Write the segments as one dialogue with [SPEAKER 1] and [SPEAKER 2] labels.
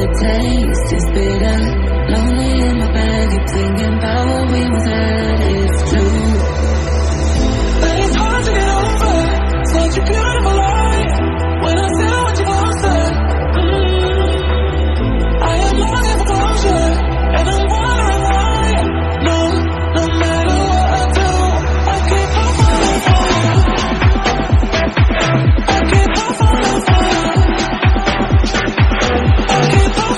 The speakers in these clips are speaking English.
[SPEAKER 1] the taste is bitter. Lonely in my bed, keep thinking about what we once had. It's true, but it's hard to get over such a beautiful lie. When I say what you've answered, I am longing for closure, and I'm wondering why. No matter what I do, I keep on falling for you. I keep on falling for you. I keep on.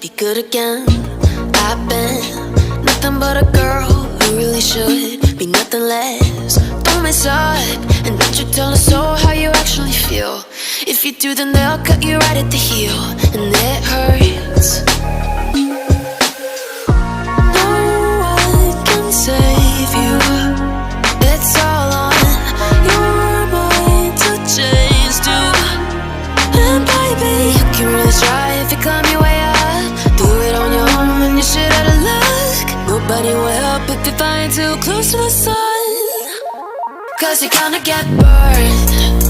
[SPEAKER 2] Be good again. I've been nothing but a girl who really should be nothing less. Don't mess up, and don't you tell us so how you actually feel. If you do, then they'll cut you right at the heel, and it hurts. No one can save you. It's all on your mind to change too. And baby, you can really try if you climb your way up. Do it on your own when you're shit out of luck. Nobody will help if you're flying too close to the sun. 'Cause you're gonna get burned.